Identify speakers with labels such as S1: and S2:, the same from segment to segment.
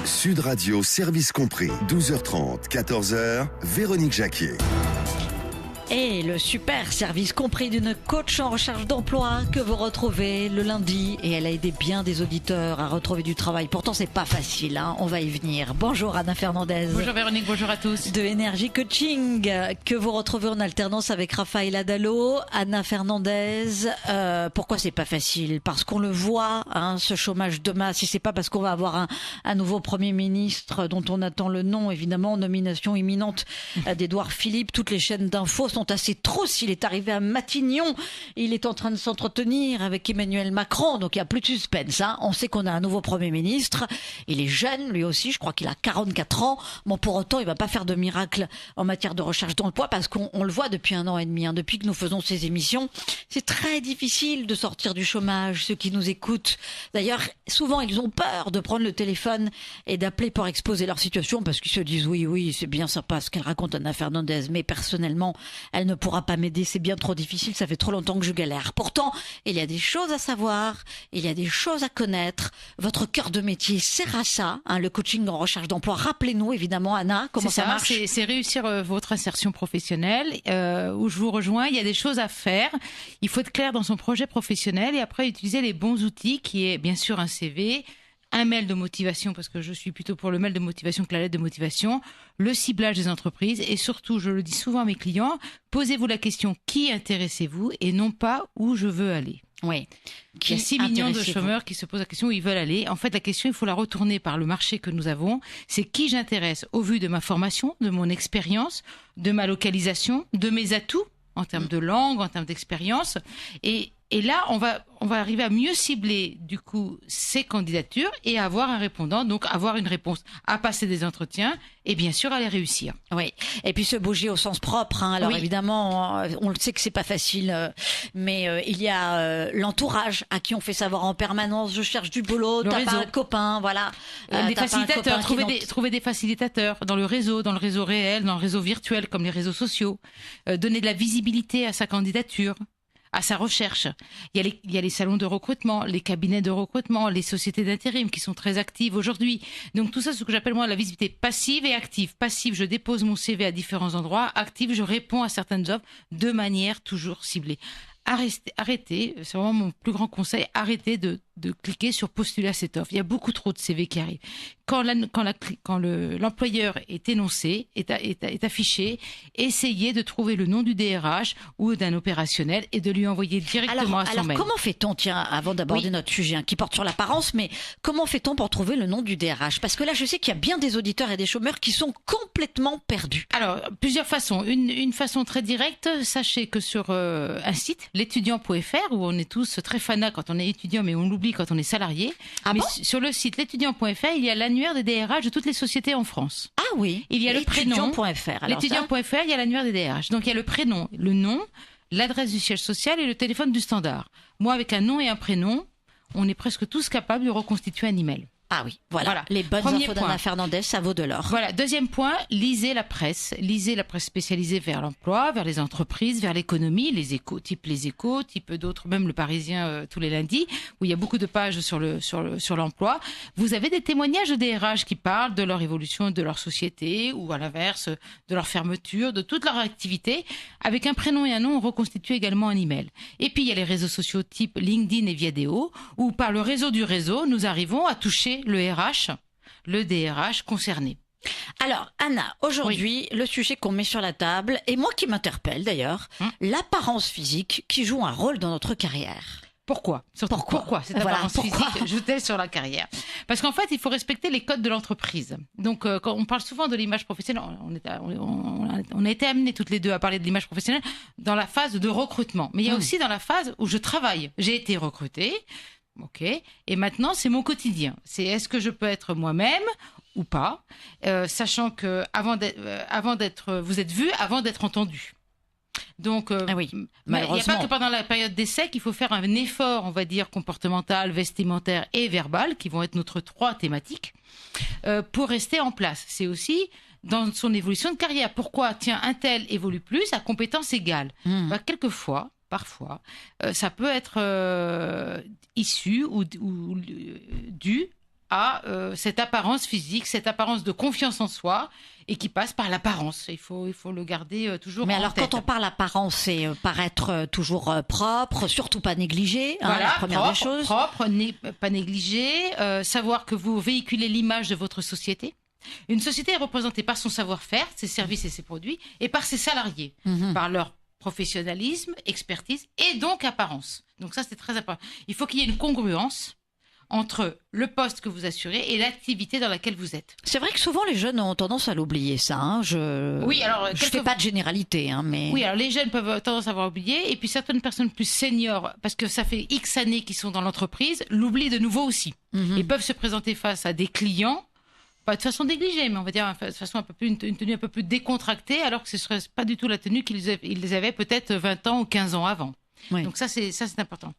S1: Sud Radio, service compris, 12h30, 14h, Véronique Jacquier.
S2: Et le super service compris d'une coach en recherche d'emploi que vous retrouvez le lundi. Et elle a aidé bien des auditeurs à retrouver du travail. Pourtant, c'est pas facile, hein. On va y venir. Bonjour Anna Fernandez.
S3: Bonjour Véronique, bonjour à tous.
S2: De Énergie Coaching, que vous retrouvez en alternance avec Raphaël Adalo. Anna Fernandez, pourquoi c'est pas facile? Parce qu'on le voit, hein, ce chômage de masse. Si c'est pas parce qu'on va avoir un nouveau Premier ministre dont on attend le nom, évidemment, nomination imminente d'Édouard Philippe. Toutes les chaînes d'infos sont assez trop. S'il est arrivé à Matignon, il est en train de s'entretenir avec Emmanuel Macron, donc il n'y a plus de suspense, hein. On sait qu'on a un nouveau Premier ministre, il est jeune lui aussi, je crois qu'il a 44 ans, bon, pour autant il va pas faire de miracle en matière de recherche d'emploi, parce qu'on le voit depuis 1 an et demi, hein, depuis que nous faisons ces émissions, c'est très difficile de sortir du chômage, ceux qui nous écoutent. D'ailleurs, souvent ils ont peur de prendre le téléphone et d'appeler pour exposer leur situation, parce qu'ils se disent oui, c'est bien sympa ce qu'elle raconte Anna Fernandez, mais personnellement, elle ne pourra pas m'aider, c'est bien trop difficile, ça fait trop longtemps que je galère. Pourtant, il y a des choses à savoir, il y a des choses à connaître. Votre cœur de métier sert à ça, hein, le coaching en recherche d'emploi. Rappelez-nous évidemment, Anna, comment ça marche.
S3: C'est réussir votre insertion professionnelle, où je vous rejoins. Il y a des choses à faire. Il faut être clair dans son projet professionnel et après utiliser les bons outils, qui est bien sûr un CV, un mail de motivation, parce que je suis plutôt pour le mail de motivation que la lettre de motivation, le ciblage des entreprises et surtout, je le dis souvent à mes clients, posez-vous la question qui intéressez-vous et non pas où je veux aller.
S2: Oui.
S3: Il y a 6 millions de chômeurs qui se posent la question où ils veulent aller. En fait, la question, il faut la retourner par le marché que nous avons. C'est qui j'intéresse au vu de ma formation, de mon expérience, de ma localisation, de mes atouts en termes de langue, en termes d'expérience. Et là, on va arriver à mieux cibler, du coup, ces candidatures et à avoir un répondant, donc avoir une réponse, à passer des entretiens et bien sûr à les réussir.
S2: Oui. Et puis se bouger au sens propre, hein. Alors
S3: oui.
S2: Évidemment, on le sait que c'est pas facile, mais il y a l'entourage à qui on fait savoir en permanence, je cherche du boulot, t'as pas un copain, voilà.
S3: Des facilitateurs, trouver des facilitateurs dans le réseau réel, dans le réseau virtuel, comme les réseaux sociaux. Donner de la visibilité à sa candidature, à sa recherche. Il y a les salons de recrutement, les cabinets de recrutement, les sociétés d'intérim qui sont très actives aujourd'hui. Donc tout ça, c'est ce que j'appelle moi la visibilité passive et active. Passive, je dépose mon CV à différents endroits. Active, je réponds à certaines offres de manière toujours ciblée. Arrêtez, c'est vraiment mon plus grand conseil, arrêtez de cliquer sur postuler à cette offre. Il y a beaucoup trop de CV qui arrivent. Quand l'employeur est énoncé, est affiché, essayez de trouver le nom du DRH ou d'un opérationnel et de lui envoyer directement à son mail.
S2: Alors comment fait-on, tiens, avant d'aborder notre sujet, hein, qui porte sur l'apparence, mais comment fait-on pour trouver le nom du DRH? Parce que là, je sais qu'il y a bien des auditeurs et des chômeurs qui sont complètement perdus.
S3: Alors, plusieurs façons. Une façon très directe, sachez que sur un site, l'étudiant.fr, où on est tous très fanats quand on est étudiant, mais on l'oublie quand on est salarié. Mais sur le site l'étudiant.fr, il y a l'annuaire des DRH de toutes les sociétés en France.
S2: Ah oui.
S3: Il y a le prénom.
S2: L'étudiant.fr,
S3: il y a l'annuaire des DRH. Donc il y a le prénom, le nom, l'adresse du siège social et le téléphone du standard. Moi, avec un nom et un prénom, on est presque tous capables de reconstituer un email.
S2: Ah oui, voilà. Les bonnes infos d'Anna Fernandez, ça vaut de l'or.
S3: Voilà. Deuxième point, lisez la presse spécialisée vers l'emploi, vers les entreprises, vers l'économie, les Échos, type d'autres, même le Parisien tous les lundis, où il y a beaucoup de pages sur l'emploi. Vous avez des témoignages de DRH qui parlent de leur évolution de leur société, ou à l'inverse, de leur fermeture, de toute leur activité. Avec un prénom et un nom, on reconstitue également un email. Et puis il y a les réseaux sociaux type LinkedIn et Viadeo, où par le réseau du réseau, nous arrivons à toucher le DRH concerné.
S2: Alors, Anna, aujourd'hui, le sujet qu'on met sur la table, et moi qui m'interpelle d'ailleurs, l'apparence physique qui joue un rôle dans notre carrière.
S3: Pourquoi cette apparence physique joue-t-elle sur la carrière? Parce qu'en fait, il faut respecter les codes de l'entreprise. Donc, quand on parle souvent de l'image professionnelle, on a été amenés toutes les deux à parler de l'image professionnelle dans la phase de recrutement. Mais il y a aussi dans la phase où je travaille. J'ai été recrutée. Ok. Et maintenant, c'est mon quotidien. C'est est-ce que je peux être moi-même ou pas, sachant que vous êtes vu avant d'être entendu. Donc, il n'y a pas que pendant la période d'essai qu'il faut faire un effort, on va dire, comportemental, vestimentaire et verbal, qui vont être notre 3 thématiques, pour rester en place. C'est aussi dans son évolution de carrière. Pourquoi, un tel évolue plus à compétences égales? Parfois, ça peut être issu ou dû à cette apparence physique, cette apparence de confiance en soi, et qui passe par l'apparence. Il faut le garder toujours en tête. Mais alors,
S2: quand on parle apparence, c'est paraître toujours propre, surtout pas négligé,
S3: voilà,
S2: la première des choses.
S3: Propre, pas négligé, savoir que vous véhiculez l'image de votre société. Une société est représentée par son savoir-faire, ses services et ses produits, et par ses salariés, par leur professionnalisme, expertise, et donc apparence. Donc ça, c'est très important. Il faut qu'il y ait une congruence entre le poste que vous assurez et l'activité dans laquelle vous êtes.
S2: C'est vrai que souvent les jeunes ont tendance à l'oublier ça.
S3: Oui, alors
S2: je fais pas de généralité, mais
S3: oui, alors les jeunes peuvent tendance à avoir oublié, et puis certaines personnes plus seniors, parce que ça fait X années qu'ils sont dans l'entreprise, l'oublient de nouveau aussi. Ils peuvent se présenter face à des clients, pas de façon négligée, mais on va dire de façon un peu plus, une tenue un peu plus décontractée, alors que ce serait pas du tout la tenue qu'ils avaient peut-être 20 ans ou 15 ans avant. Oui. Donc ça c'est important.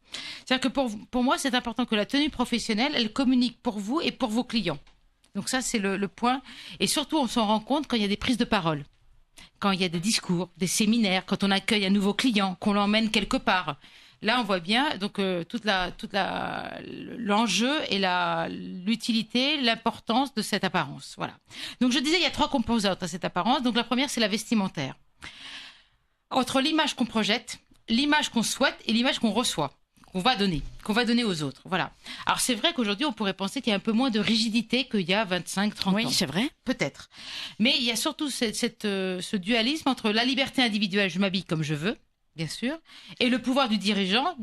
S3: C'est-à-dire que pour moi, c'est important que la tenue professionnelle, elle communique pour vous et pour vos clients. Donc ça, c'est le point. Et surtout, on s'en rend compte quand il y a des prises de parole, quand il y a des discours, des séminaires, quand on accueille un nouveau client, qu'on l'emmène quelque part. Là, on voit bien donc l'enjeu et l'utilité, l'importance de cette apparence. Voilà. Donc je disais, il y a 3 composantes à cette apparence. Donc la première, c'est la vestimentaire. Entre l'image qu'on projette, l'image qu'on souhaite et l'image qu'on reçoit, qu'on va donner aux autres. Voilà. Alors c'est vrai qu'aujourd'hui, on pourrait penser qu'il y a un peu moins de rigidité qu'il y a 25, 30 ans.
S2: Oui, c'est vrai.
S3: Peut-être. Mais il y a surtout ce dualisme entre la liberté individuelle, je m'habille comme je veux, bien sûr, et le pouvoir du dirigeant,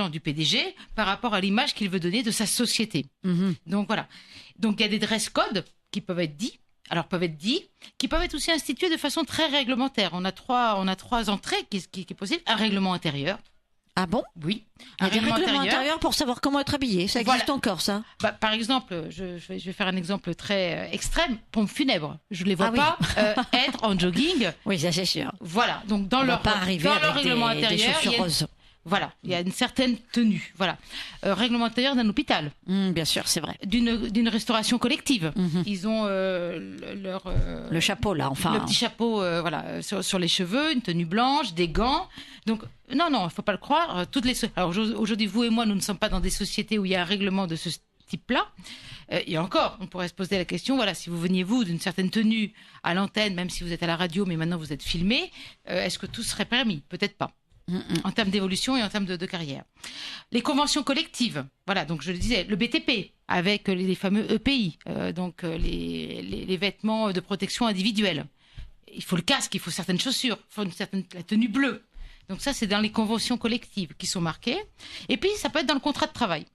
S3: du PDG, par rapport à l'image qu'il veut donner de sa société. Donc voilà. Donc il y a des dress codes qui peuvent être dits, qui peuvent être aussi institués de façon très réglementaire. On a trois entrées qui est possible. Un règlement intérieur.
S2: Ah bon?
S3: Oui.
S2: Il y a des règlements intérieurs pour savoir comment être habillé. Ça existe encore, ça?
S3: Par exemple, je vais faire un exemple très extrême. Pompes funèbres. Je ne les vois pas être en jogging.
S2: Oui, ça c'est sûr.
S3: Voilà. Donc dans leur règlement intérieur, voilà, il y a une certaine tenue. Voilà. Règlement intérieur d'un hôpital.
S2: Bien sûr, c'est vrai.
S3: D'une restauration collective. Ils ont
S2: le chapeau, là, enfin.
S3: Le petit chapeau sur les cheveux, une tenue blanche, des gants. Donc, non, il ne faut pas le croire. Alors, aujourd'hui, vous et moi, nous ne sommes pas dans des sociétés où il y a un règlement de ce type-là. Et encore, on pourrait se poser la question, voilà, si vous veniez, vous, d'une certaine tenue à l'antenne, même si vous êtes à la radio, mais maintenant vous êtes filmé, est-ce que tout serait permis? Peut-être pas. En termes d'évolution et en termes de carrière. Les conventions collectives, voilà, donc je le disais, le BTP avec les fameux EPI, donc les vêtements de protection individuelle. Il faut le casque, il faut certaines chaussures, il faut la tenue bleue. Donc ça, c'est dans les conventions collectives qui sont marquées. Et puis, ça peut être dans le contrat de travail.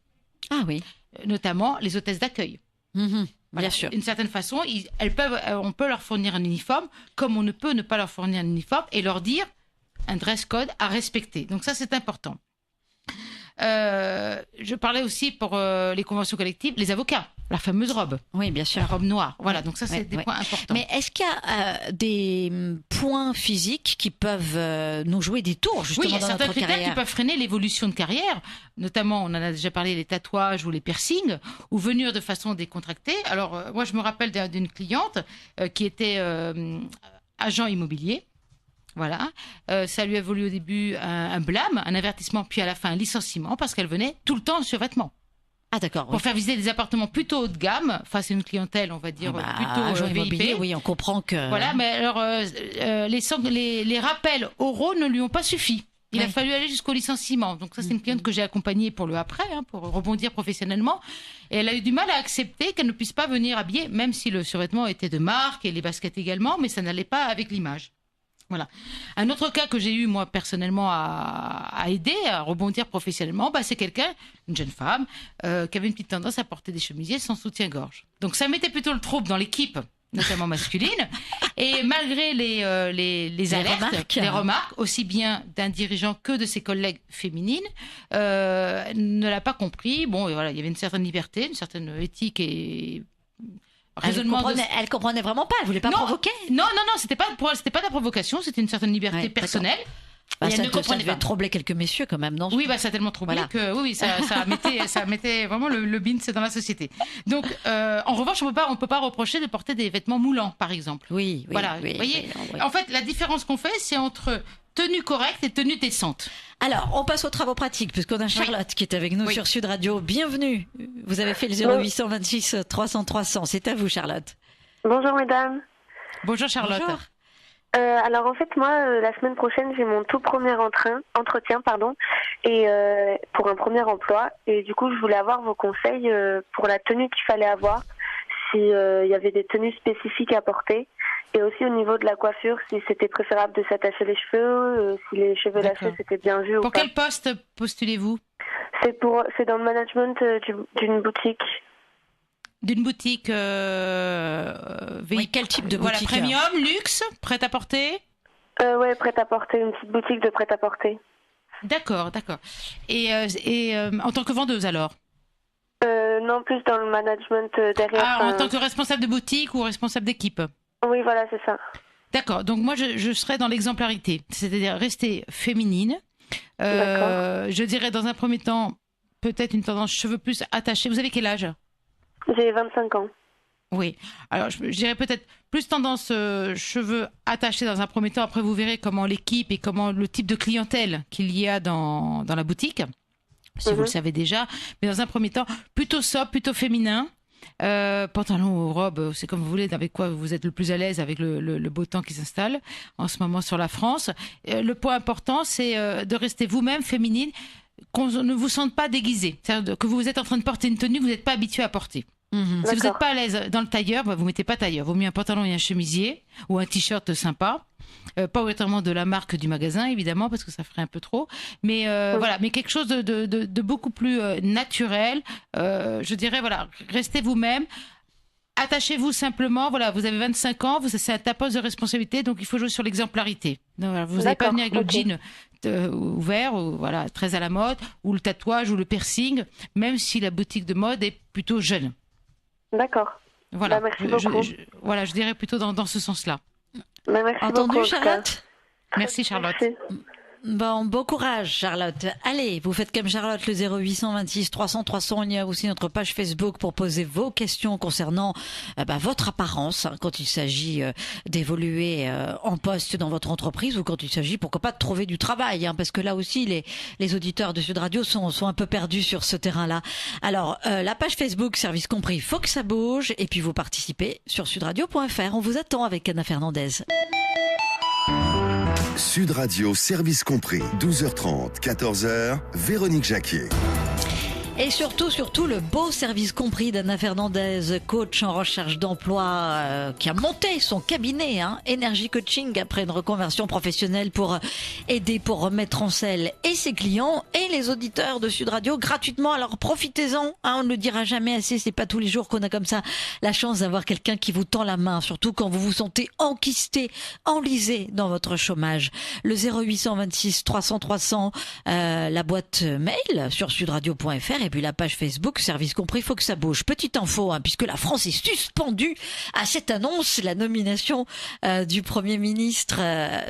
S2: Ah oui.
S3: Notamment les hôtesses d'accueil.
S2: Voilà. Bien sûr.
S3: D'une certaine façon, on peut leur fournir un uniforme, comme on ne peut ne pas leur fournir un uniforme et leur dire un dress code à respecter. Donc ça, c'est important. Je parlais aussi pour les conventions collectives, les avocats, la fameuse robe.
S2: Oui, bien sûr.
S3: La robe noire. Voilà, donc ça, c'est des points importants.
S2: Mais est-ce qu'il y a des points physiques qui peuvent nous jouer des tours, justement, dans notre carrière?
S3: Oui, il y a certains critères qui peuvent freiner l'évolution de carrière. Notamment, on en a déjà parlé, les tatouages ou les piercings, ou venir de façon décontractée. Alors, moi, je me rappelle d'une cliente qui était agent immobilier. Voilà, ça lui a valu au début un blâme, un avertissement, puis à la fin un licenciement parce qu'elle venait tout le temps en survêtement.
S2: Ah d'accord.
S3: Pour faire visiter des appartements plutôt haut de gamme, face à une clientèle, on va dire plutôt VIP.
S2: Oui, on comprend que.
S3: Voilà, mais alors les rappels oraux ne lui ont pas suffi. Il a fallu aller jusqu'au licenciement. Donc ça, c'est une cliente que j'ai accompagnée pour le après, pour rebondir professionnellement. Et elle a eu du mal à accepter qu'elle ne puisse pas venir habiller, même si le survêtement était de marque et les baskets également, mais ça n'allait pas avec l'image. Voilà. Un autre cas que j'ai eu, moi, personnellement, à aider, à rebondir professionnellement, c'est quelqu'un, une jeune femme, qui avait une petite tendance à porter des chemisiers sans soutien-gorge. Donc, ça mettait plutôt le trouble dans l'équipe, notamment masculine. Et malgré les alertes, les remarques, aussi bien d'un dirigeant que de ses collègues féminines, ne l'a pas compris. Bon, et voilà, il y avait une certaine liberté, une certaine éthique et...
S2: Elle comprenait vraiment pas, elle voulait pas provoquer.
S3: Non, c'était pas de la provocation, c'était une certaine liberté personnelle.
S2: Ça devait troubler quelques messieurs quand même, non?
S3: Oui, ça a tellement troublé que ça mettait vraiment le bins dans la société. Donc, en revanche, on peut pas reprocher de porter des vêtements moulants, par exemple.
S2: Oui.
S3: Voilà, vous voyez. En fait, la différence qu'on fait, c'est entre tenue correcte et tenue décente.
S2: Alors, on passe aux travaux pratiques, puisqu'on a Charlotte qui est avec nous sur Sud Radio. Bienvenue. Vous avez fait le 0826 300 300. C'est à vous, Charlotte.
S4: Bonjour, mesdames.
S3: Bonjour, Charlotte.
S2: Bonjour.
S4: Alors, en fait, moi, la semaine prochaine, j'ai mon tout premier entretien, et pour un premier emploi. Et du coup, je voulais avoir vos conseils pour la tenue qu'il fallait avoir, s'il y avait des tenues spécifiques à porter. Et aussi au niveau de la coiffure, si c'était préférable de s'attacher les cheveux, si les cheveux lâchés c'était bien vu ou pas.
S3: Pour quel poste postulez-vous ?
S4: C'est dans le management d'une boutique.
S3: D'une boutique
S2: quel type de boutique ?
S3: Premium, luxe, prêt-à-porter ?
S4: Ouais, prêt-à-porter, une petite boutique de prêt-à-porter.
S3: D'accord. Et en tant que vendeuse alors ?
S4: Non, plus dans le management derrière.
S3: En tant que responsable de boutique ou responsable d'équipe ?
S4: Oui, voilà, c'est ça.
S3: D'accord, donc moi je serais dans l'exemplarité, c'est-à-dire rester féminine. Je dirais dans un premier temps, peut-être une tendance cheveux plus attachés. Vous avez quel âge ?
S4: J'ai 25 ans.
S3: Oui, alors je dirais peut-être plus tendance cheveux attachés dans un premier temps. Après vous verrez comment l'équipe et comment le type de clientèle qu'il y a dans la boutique, si vous le savez déjà. Mais dans un premier temps, plutôt sobre, plutôt féminin. Pantalon ou robe, c'est comme vous voulez, avec quoi vous êtes le plus à l'aise avec le beau temps qui s'installe en ce moment sur la France. Le point important, c'est de rester vous-même féminine, qu'on ne vous sente pas déguisé. C'est-à-dire que vous êtes en train de porter une tenue que vous n'êtes pas habitué à porter. Si vous n'êtes pas à l'aise dans le tailleur, vous mettez pas tailleur. Vaut mieux un pantalon et un chemisier ou un t-shirt sympa. Pas obligatoirement de la marque du magasin, évidemment, parce que ça ferait un peu trop. Mais voilà, mais quelque chose de beaucoup plus naturel. Je dirais, voilà, restez vous-même. Attachez-vous simplement. Voilà, vous avez 25 ans, c'est un poste de responsabilité, donc il faut jouer sur l'exemplarité. Donc, voilà, vous n'allez pas venir avec le jean ouvert, ou, voilà, très à la mode, ou le tatouage, ou le piercing, même si la boutique de mode est plutôt jeune.
S4: D'accord.
S3: Voilà,
S4: merci beaucoup.
S3: Je dirais plutôt dans ce sens-là.
S4: Merci
S2: Entendu,
S4: beaucoup,
S2: Charlotte ?
S3: Merci, Charlotte.
S4: Merci.
S2: Bon courage, Charlotte. Allez, vous faites comme Charlotte, le 0826 300 300. Il y a aussi notre page Facebook pour poser vos questions concernant votre apparence, quand il s'agit d'évoluer en poste dans votre entreprise ou quand il s'agit, pourquoi pas, de trouver du travail, parce que là aussi, les auditeurs de Sud Radio sont un peu perdus sur ce terrain-là. Alors, la page Facebook, service compris, faut que ça bouge, et puis vous participez sur sudradio.fr. On vous attend avec Anna Fernandez.
S1: Sud Radio, service compris, 12h30, 14h, Véronique Jacquier.
S2: Et surtout, le beau service compris d'Anna Fernandez, coach en recherche d'emploi, qui a monté son cabinet, Energy Coaching, après une reconversion professionnelle pour aider, pour remettre en selle et ses clients et les auditeurs de Sud Radio gratuitement. Alors profitez-en, on ne le dira jamais assez, c'est pas tous les jours qu'on a comme ça la chance d'avoir quelqu'un qui vous tend la main, surtout quand vous vous sentez enquisté, enlisé dans votre chômage. Le 0826 300 300, la boîte mail sur sudradio.fr. Et puis la page Facebook, service compris, faut que ça bouge. Petite info, puisque la France est suspendue à cette annonce, la nomination du Premier ministre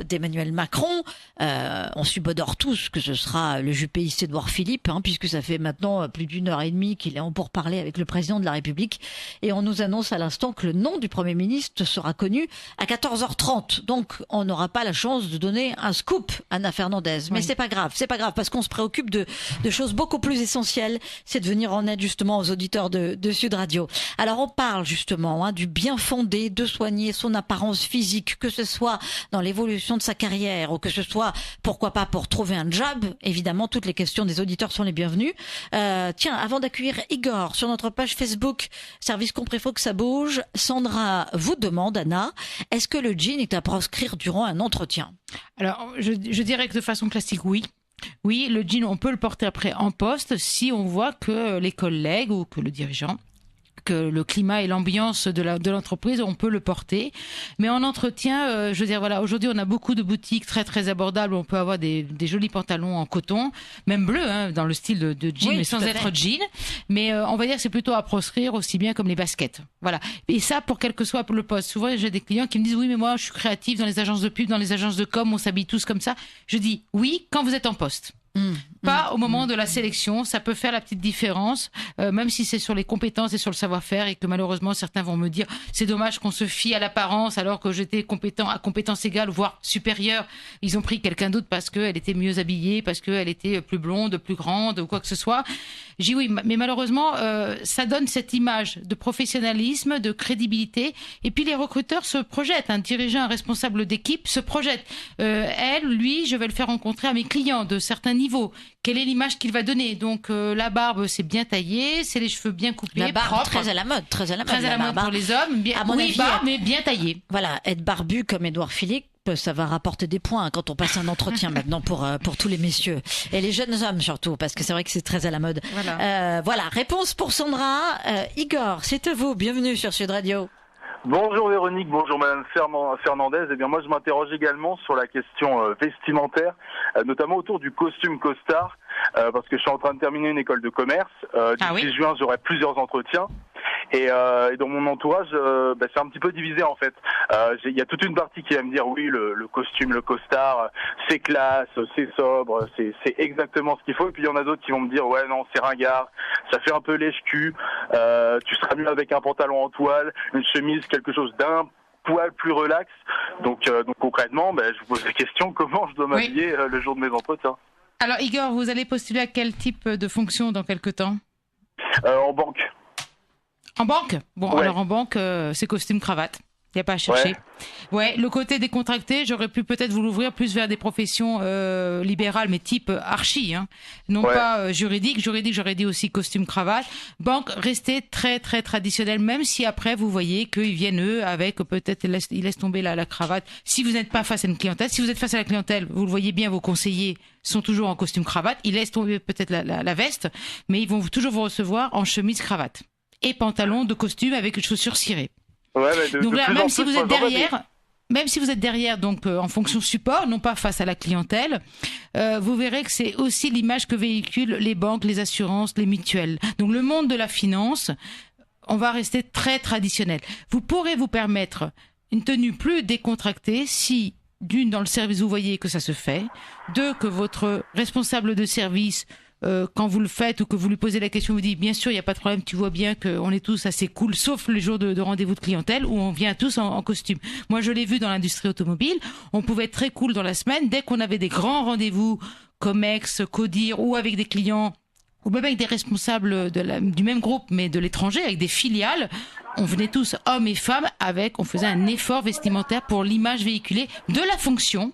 S2: d'Emmanuel Macron. On subodore tous que ce sera le jupéiste Édouard Philippe, puisque ça fait maintenant plus d'1h30 qu'il est en pourparlers avec le président de la République. Et on nous annonce à l'instant que le nom du Premier ministre sera connu à 14h30. Donc on n'aura pas la chance de donner un scoop à Anna Fernandez. Mais c'est pas grave, parce qu'on se préoccupe de choses beaucoup plus essentielles. C'est de venir en aide justement aux auditeurs de Sud Radio. Alors on parle justement du bien fondé de soigner son apparence physique, que ce soit dans l'évolution de sa carrière ou que ce soit, pourquoi pas, pour trouver un job. Évidemment, toutes les questions des auditeurs sont les bienvenues. Tiens, avant d'accueillir Igor sur notre page Facebook, service compris, faut que ça bouge, Sandra vous demande, Anna, est-ce que le jean est à proscrire durant un entretien ?
S3: Alors, je dirais que de façon classique, oui. Oui, le jean, on peut le porter après en poste si on voit que les collègues ou que le dirigeant, que le climat et l'ambiance de l'entreprise, on peut le porter. Mais en entretien, je veux dire, voilà, aujourd'hui, on a beaucoup de boutiques très, très abordables. On peut avoir des jolis pantalons en coton, même bleus, dans le style de jean, mais sans être jean. Mais on va dire que c'est plutôt à proscrire, aussi bien comme les baskets. Voilà. Et ça, pour quel que soit le poste. Souvent, j'ai des clients qui me disent, oui, mais moi, je suis créative dans les agences de pub, dans les agences de com, on s'habille tous comme ça. Je dis, oui, quand vous êtes en poste. pas au moment de la sélection. Ça peut faire la petite différence, même si c'est sur les compétences et sur le savoir-faire, et que malheureusement certains vont me dire c'est dommage qu'on se fie à l'apparence alors que j'étais compétent à compétence égale, voire supérieure. Ils ont pris quelqu'un d'autre parce qu'elle était mieux habillée, parce qu'elle était plus blonde, plus grande ou quoi que ce soit. J'ai dit oui, mais malheureusement ça donne cette image de professionnalisme, de crédibilité, et puis les recruteurs se projettent. Un dirigeant, un responsable d'équipe se projette. Elle, lui, je vais le faire rencontrer à mes clients de certains niveaux. Quelle est l'image qu'il va donner? Donc la barbe, c'est bien taillé, c'est les cheveux bien coupés,
S2: la barbe,
S3: propre.
S2: très à la mode,
S3: Très à la mode pour les hommes. Bien,
S2: à mon avis,
S3: mais bien taillé.
S2: Voilà, être barbu comme Édouard Philippe, ça va rapporter des points quand on passe un entretien maintenant pour tous les messieurs et les jeunes hommes surtout, parce que c'est vrai que c'est très à la mode. Voilà, réponse pour Sandra. Igor, c'est à vous, bienvenue sur Sud Radio.
S5: Bonjour Véronique, bonjour Madame Fernandez. Eh bien moi je m'interroge également sur la question vestimentaire, notamment autour du costume costard, parce que je suis en train de terminer une école de commerce. D'ici juin j'aurai plusieurs entretiens. Et dans mon entourage, c'est un petit peu divisé en fait. Il y a toute une partie qui va me dire oui, le costume, le costard, c'est classe, c'est sobre, c'est exactement ce qu'il faut. Et puis il y en a d'autres qui vont me dire ouais non, c'est ringard, ça fait un peu lèche-cul, tu seras mieux avec un pantalon en toile, une chemise, quelque chose d'un poil plus relax. Donc concrètement, je vous pose la question, comment je dois m'habiller le jour de mes entretiens?
S3: Alors Igor, vous allez postuler à quel type de fonction dans quelques temps?
S5: En banque.
S3: En banque? Bon, alors en banque, c'est costume cravate. Il n'y a pas à chercher. Ouais, le côté décontracté, j'aurais pu peut-être vous l'ouvrir plus vers des professions libérales, mais type archi, hein. Non pas juridique. Juridique, j'aurais dit aussi costume cravate. Banque, restez très très traditionnel, même si après vous voyez qu'ils viennent eux avec peut-être ils laissent tomber la cravate. Si vous n'êtes pas face à une clientèle, si vous êtes face à la clientèle, vous le voyez bien, vos conseillers sont toujours en costume cravate. Ils laissent tomber peut-être la veste, mais ils vont toujours vous recevoir en chemise cravate et pantalon de costume avec une chaussure cirée. Donc là, même si vous êtes derrière, donc en fonction support, non pas face à la clientèle, vous verrez que c'est aussi l'image que véhiculent les banques, les assurances, les mutuelles. Donc le monde de la finance, on va rester très traditionnel. Vous pourrez vous permettre une tenue plus décontractée si, d'une, dans le service, vous voyez que ça se fait, deux, que votre responsable de service, quand vous le faites ou que vous lui posez la question, vous dites bien sûr il n'y a pas de problème, tu vois bien qu'on est tous assez cool, sauf les jours de rendez-vous de clientèle où on vient tous en costume. Moi je l'ai vu dans l'industrie automobile, on pouvait être très cool dans la semaine, dès qu'on avait des grands rendez-vous Comex, Codir ou avec des clients ou même avec des responsables du même groupe mais de l'étranger, avec des filiales, on venait tous, hommes et femmes, on faisait un effort vestimentaire pour l'image véhiculée de la fonction,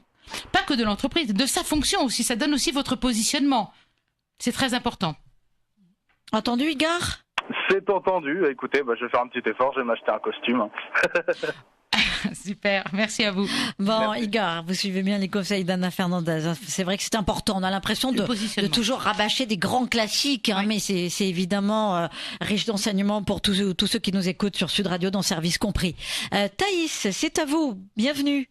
S3: pas que de l'entreprise, de sa fonction aussi, ça donne aussi votre positionnement. C'est très important.
S2: Entendu, Igor?
S5: C'est entendu. Écoutez, je vais faire un petit effort, je vais m'acheter un costume.
S3: Super, merci à vous.
S2: Bon, merci. Igor, vous suivez bien les conseils d'Anna Fernandez. C'est vrai que c'est important. On a l'impression de toujours rabâcher des grands classiques, mais c'est évidemment riche d'enseignements pour tous ceux qui nous écoutent sur Sud Radio, dans Service Compris. Thaïs, c'est à vous. Bienvenue.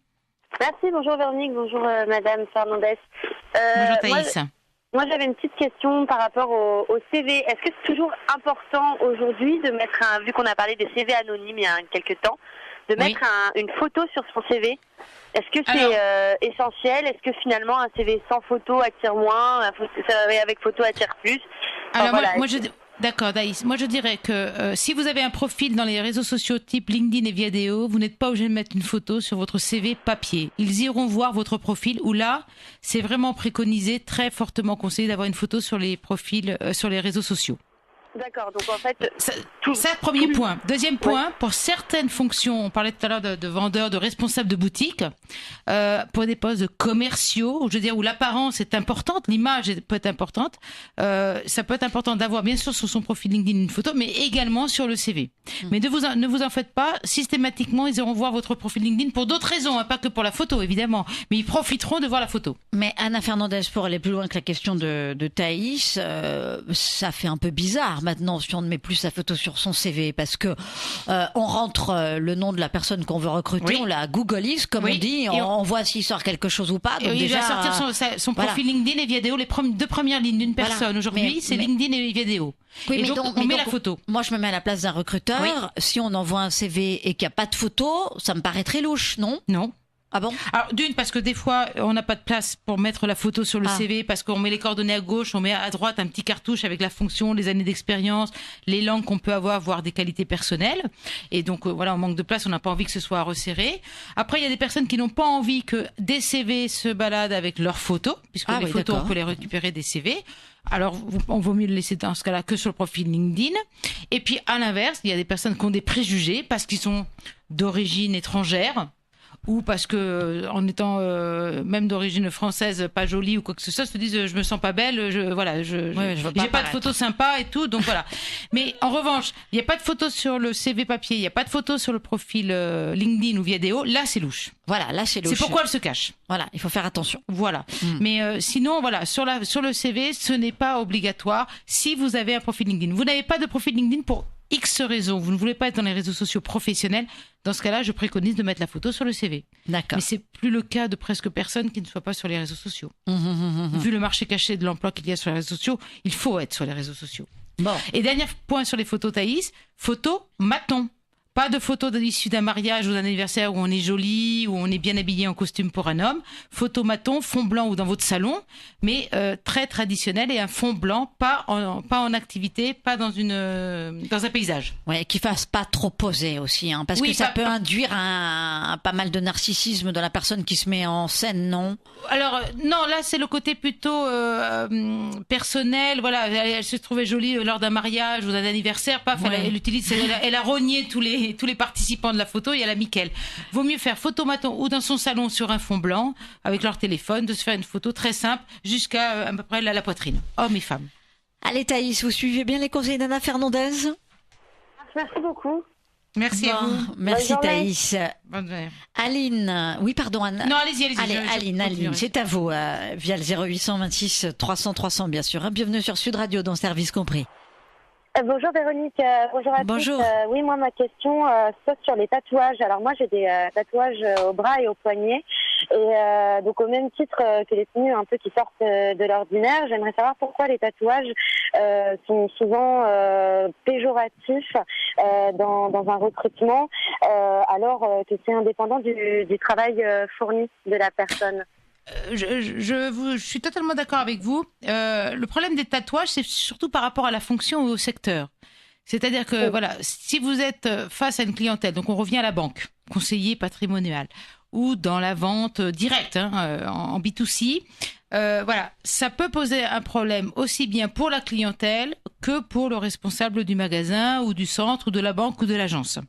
S4: Merci, bonjour Véronique, bonjour Madame Fernandez.
S3: Bonjour Thaïs.
S4: Moi, j'avais une petite question par rapport au CV. Est-ce que c'est toujours important aujourd'hui de mettre vu qu'on a parlé des CV anonymes il y a quelques temps, de mettre une photo sur son CV? Est-ce que c'est essentiel? Est-ce que finalement un CV sans photo attire moins, un CV avec photo attire plus?
S3: Alors D'accord, Daïs. Moi, je dirais que si vous avez un profil dans les réseaux sociaux type LinkedIn et Viadeo, vous n'êtes pas obligé de mettre une photo sur votre CV papier. Ils iront voir votre profil où là, c'est vraiment préconisé, très fortement conseillé d'avoir une photo sur les profils, sur les réseaux sociaux.
S4: D'accord, donc en fait...
S3: Ça, premier point. Deuxième point, pour certaines fonctions, on parlait tout à l'heure de vendeurs, de responsables de boutique, pour des postes de commerciaux, je veux dire, où l'apparence est importante, l'image peut être importante, ça peut être important d'avoir bien sûr sur son profil LinkedIn une photo, mais également sur le CV. Mais ne vous en faites pas, systématiquement, ils iront voir votre profil LinkedIn pour d'autres raisons, pas que pour la photo, évidemment, mais ils profiteront de voir la photo.
S2: Mais Anna Fernandez, pour aller plus loin que la question de Thaïs, ça fait un peu bizarre maintenant si on ne met plus sa photo sur son CV, parce que on rentre le nom de la personne qu'on veut recruter, on la googleise comme on dit, on voit s'il sort quelque chose ou pas. Donc
S3: il va sortir son profil LinkedIn et Viadeo, les deux premières lignes d'une personne. Aujourd'hui, c'est LinkedIn et Viadeo. Oui, et donc, on met la photo.
S2: Moi, je me mets à la place d'un recruteur. Si on envoie un CV et qu'il n'y a pas de photo, ça me paraît très louche, non?
S3: Non.
S2: Ah bon?
S3: Alors, d'une, parce que des fois, on n'a pas de place pour mettre la photo sur le CV, parce qu'on met les coordonnées à gauche, on met à droite un petit cartouche avec la fonction, les années d'expérience, les langues qu'on peut avoir, voire des qualités personnelles. Et donc, voilà, on manque de place, on n'a pas envie que ce soit resserré. Après, il y a des personnes qui n'ont pas envie que des CV se baladent avec leurs photos, puisque les photos, on peut les récupérer des CV. Alors, on vaut mieux le laisser dans ce cas-là que sur le profil LinkedIn. Et puis, à l'inverse, il y a des personnes qui ont des préjugés parce qu'ils sont d'origine étrangère, ou parce que en étant même d'origine française pas jolie ou quoi que ce soit, se disent je me sens pas belle, j'ai pas de photos sympas et tout, donc voilà. Mais en revanche, il y a pas de photos sur le CV papier, il y a pas de photos sur le profil LinkedIn ou vidéo, là c'est louche.
S2: Voilà, là c'est louche.
S3: C'est pourquoi elle se cache.
S2: Voilà, il faut faire attention.
S3: Voilà. Mais sinon voilà, sur le CV, ce n'est pas obligatoire si vous avez un profil LinkedIn. Vous n'avez pas de profil LinkedIn pour X raisons, vous ne voulez pas être dans les réseaux sociaux professionnels, dans ce cas-là, je préconise de mettre la photo sur le CV.
S2: D'accord.
S3: Mais c'est plus le cas de presque personne qui ne soit pas sur les réseaux sociaux. Vu le marché caché de l'emploi qu'il y a sur les réseaux sociaux, il faut être sur les réseaux sociaux.
S2: Bon.
S3: Et dernier point sur les photos, Thaïs, photo maton. Pas de photos issues d'un mariage ou d'un anniversaire où on est joli, où on est bien habillé en costume pour un homme. Photo maton, fond blanc ou dans votre salon, mais très traditionnel et un fond blanc, pas en activité, pas dans un paysage.
S2: Ouais, qui fasse pas trop poser aussi, hein, parce que ça peut induire pas mal de narcissisme de la personne qui se met en scène, non?
S3: Alors non, là c'est le côté plutôt personnel. Voilà, elle se trouvait jolie lors d'un mariage ou d'un anniversaire. Paf, elle a rogné tous les participants de la photo et elle a mis qu'elle. Vaut mieux faire photo maton ou dans son salon sur un fond blanc avec leur téléphone, de se faire une photo très simple jusqu'à à peu près la poitrine, hommes et femmes.
S2: Allez Thaïs, vous suivez bien les conseils d'Anna Fernandez?
S4: Merci beaucoup.
S3: Merci à vous.
S2: Merci Thaïs.
S3: Bonne
S2: Aline, oui pardon Anne.
S3: Non, allez-y.
S2: Aline, c'est à vous, via le 0826 300 300 bien sûr. Bienvenue sur Sud Radio, dans Service compris.
S4: Bonjour Véronique, bonjour à tous. Oui, moi ma question saute sur les tatouages. Alors moi j'ai des tatouages au bras et au poignet. Et donc au même titre que les tenues un peu qui sortent de l'ordinaire, j'aimerais savoir pourquoi les tatouages sont souvent péjoratifs dans un recrutement alors que c'est indépendant du travail fourni de la personne.
S3: Je suis totalement d'accord avec vous. Le problème des tatouages, c'est surtout par rapport à la fonction ou au secteur. C'est-à-dire que voilà, si vous êtes face à une clientèle, donc on revient à la banque, conseiller patrimonial, ou dans la vente directe, en B2C, voilà, ça peut poser un problème aussi bien pour la clientèle que pour le responsable du magasin ou du centre ou de la banque ou de l'agence.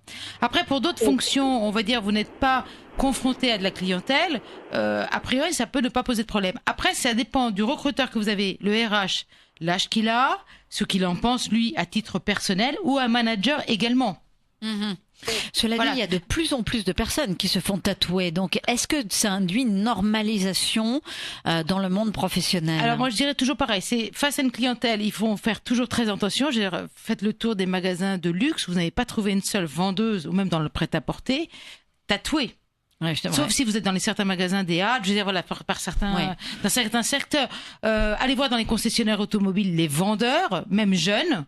S3: Après, pour d'autres fonctions, on va dire, vous n'êtes pas confronté à de la clientèle, a priori, ça peut ne pas poser de problème. Après, ça dépend du recruteur que vous avez, le RH, l'âge qu'il a, ce qu'il en pense, lui, à titre personnel, ou un manager également.
S2: Cela dit, il y a de plus en plus de personnes qui se font tatouer. Donc, est-ce que ça induit une normalisation dans le monde professionnel?
S3: Alors, moi, je dirais toujours pareil. C'est face à une clientèle, il faut faire toujours très attention. Faites le tour des magasins de luxe. Vous n'avez pas trouvé une seule vendeuse, ou même dans le prêt-à-porter, tatouée.
S2: Ouais,
S3: sauf si vous êtes dans certains magasins des halles, je veux dire voilà, par certains, dans certains secteurs. Allez voir dans les concessionnaires automobiles les vendeurs, même jeunes,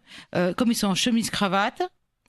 S3: comme ils sont en chemise cravate,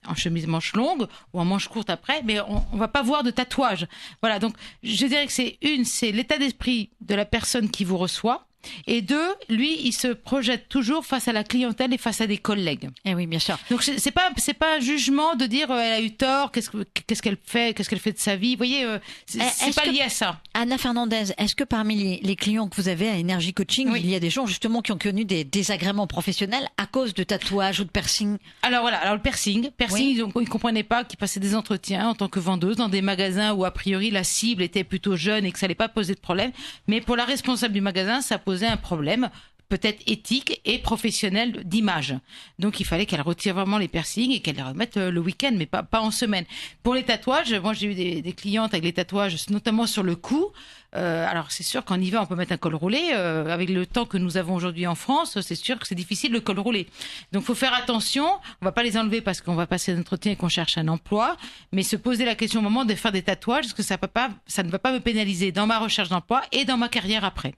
S3: en chemise manche longue ou en manche courte après, mais on va pas voir de tatouage. Voilà, donc je dirais que c'est l'état d'esprit de la personne qui vous reçoit. Et deux, lui, il se projette toujours face à la clientèle et face à des collègues.
S2: Eh oui, bien sûr.
S3: Donc c'est pas un jugement de dire elle a eu tort, qu'est-ce qu'elle fait de sa vie. Vous voyez, c'est pas lié à ça.
S2: Anna Fernandez, est-ce que parmi les clients que vous avez à Energy Coaching, il y a des gens justement qui ont connu des désagréments professionnels à cause de tatouages ou de piercing? Alors voilà,
S3: le piercing, ils comprenaient pas qu'ils passaient des entretiens en tant que vendeuse dans des magasins où a priori la cible était plutôt jeune et que ça allait pas poser de problème. Mais pour la responsable du magasin, ça posait un problème peut-être éthique et professionnel d'image. Donc il fallait qu'elle retire vraiment les piercings et qu'elle les remette le week-end, mais pas en semaine. Pour les tatouages, moi j'ai eu des clientes avec les tatouages, notamment sur le cou. Alors c'est sûr qu'en hiver on peut mettre un col roulé. Avec le temps que nous avons aujourd'hui en France, c'est sûr que c'est difficile le col roulé. Donc faut faire attention. On va pas les enlever parce qu'on va passer un entretien et qu'on cherche un emploi, mais se poser la question au moment de faire des tatouages, est-ce que ça ne va pas me pénaliser dans ma recherche d'emploi et dans ma carrière après.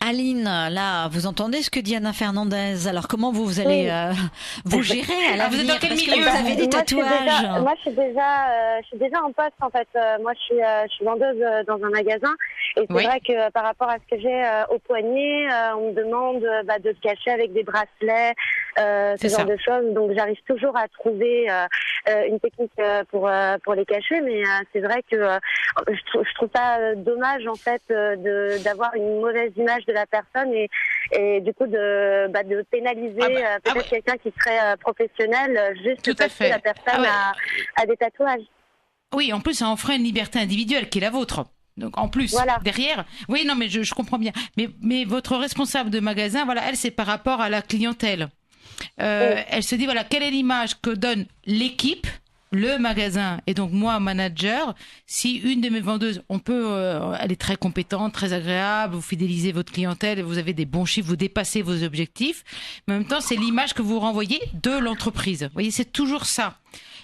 S2: Aline, là, vous entendez ce que dit Anna Fernandez. Alors, comment vous allez vous gérer à l'avenir?
S3: Vous êtes dans quel milieu?
S2: Vous avez des tatouages?
S4: Moi, je suis déjà en poste, en fait. Moi, je suis vendeuse dans un magasin. Et c'est vrai que par rapport à ce que j'ai au poignet, on me demande de se cacher avec des bracelets, ce genre de choses. Donc, j'arrive toujours à trouver une technique pour les cacher. Mais c'est vrai que je trouve ça dommage, en fait, d'avoir une mauvaise image de la personne et du coup de pénaliser peut-être quelqu'un qui serait professionnel juste parce que la personne a des tatouages.
S3: Oui, en plus ça enfreint une liberté individuelle qui est la vôtre. Donc en plus, derrière, oui, non, mais je comprends bien. Mais votre responsable de magasin, voilà, elle, c'est par rapport à la clientèle. Elle se dit, voilà, quelle est l'image que donne l'équipe, le magasin, et donc moi, manager. Si une de mes vendeuses, elle est très compétente, très agréable, vous fidélisez votre clientèle, vous avez des bons chiffres, vous dépassez vos objectifs. Mais en même temps, c'est l'image que vous renvoyez de l'entreprise. Vous voyez, c'est toujours ça.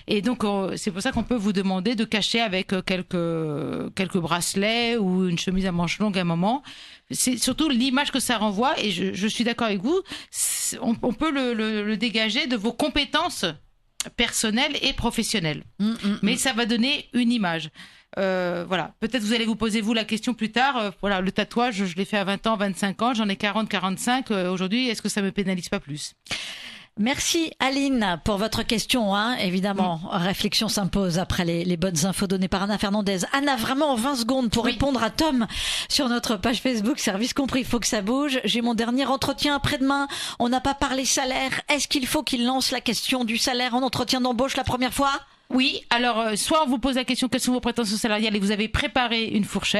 S3: Et donc, c'est pour ça qu'on peut vous demander de cacher avec quelques bracelets ou une chemise à manches longues à un moment. C'est surtout l'image que ça renvoie. Et je suis d'accord avec vous. On peut le dégager de vos compétences personnelles et professionnelles. Mais ça va donner une image. Voilà. Peut-être vous allez vous poser vous la question plus tard. Voilà, le tatouage, je l'ai fait à 20 ans, 25 ans. J'en ai 40, 45. Aujourd'hui, est-ce que ça me pénalise pas plus?
S2: Merci Aline pour votre question. Évidemment, réflexion s'impose après les bonnes infos données par Anna Fernandez. Anna, vraiment en 20 secondes pour répondre à Tom sur notre page Facebook, Service Compris, il faut que ça bouge. J'ai mon dernier entretien après-demain. On n'a pas parlé salaire. Est-ce qu'il faut qu'il lance la question du salaire en entretien d'embauche la première fois?
S3: Oui, alors soit on vous pose la question quelles sont vos prétentions salariales et vous avez préparé une fourchette.